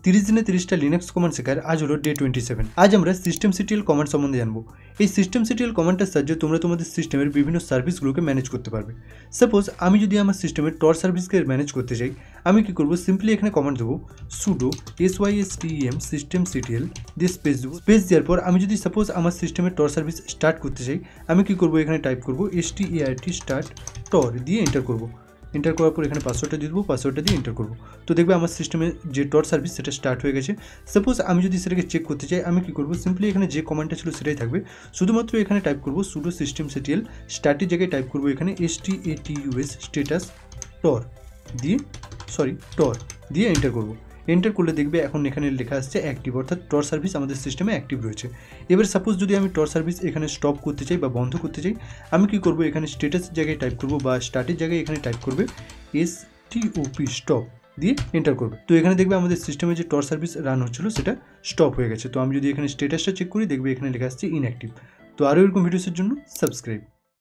30 দিনে 30টা Linux command শেখার আজ হলো ডে 27। আজ আমরা systemctl কমান্ড সম্বন্ধে জানবো। এই systemctl কমান্ডটার সাহায্যে তোমরা তোমাদের সিস্টেমের বিভিন্ন সার্ভিসগুলোকে ম্যানেজ করতে পারবে। সাপোজ আমি যদি আমার সিস্টেমের টর সার্ভিসকে ম্যানেজ করতে চাই, আমি কি করব, সিম্পলি এখানে কমান্ড দেবো sudo system systemctl দিয়ে স্পেস দেবো। স্পেস দেওয়ার পর আমি যদি সাপোজ আমার সিস্টেমের টর সার্ভিস স্টার্ট করতে চাই, আমি কি করব, এখানে টাইপ করব start start tor দিয়ে এন্টার করব। এন্টার করার পর এখানে পাসওয়ার্ডটা দিয়ে দেবো, পাসওয়ার্ডটা দিয়ে এন্টার করবো। তো দেখবে আমার সিস্টেমে যে টর সার্ভিস সেটা স্টার্ট হয়ে গেছে। সাপোজ আমি যদি সেটাকে চেক করতে চাই, আমি কি করব, সিম্পলি এখানে যে কমান্ডটা ছিল সেটাই থাকবে, শুধুমাত্র এখানে টাইপ করব sudo systemctl স্টার্টের জায়গায় টাইপ করব এখানে status স্ট্যাটাস tor দিয়ে এন্টার করব। এন্টার করলে দেখবে এখন এখানে লেখা আসছে অ্যাক্টিভ, অর্থাৎ টর সার্ভিস আমাদের সিস্টেমে অ্যাক্টিভ রয়েছে। এবার সাপোজ যদি আমি টর সার্ভিস এখানে স্টপ করতে চাই বা বন্ধ করতে চাই, আমি কি করব, এখানে স্ট্যাটাসের জায়গায় টাইপ করব বা স্টার্টের জায়গায় এখানে টাইপ করবে stop স্টপ দিয়ে এন্টার করবে। তো এখানে দেখবে আমাদের সিস্টেমে যে টর সার্ভিস রান হচ্ছিল সেটা স্টপ হয়ে গেছে। তো আমি যদি এখানে স্ট্যাটাসটা চেক করি, দেখবে এখানে লেখা আসছে ইনঅ্যাক্টিভ। তো আরও এরকম ভিডিওসের জন্য সাবস্ক্রাইব।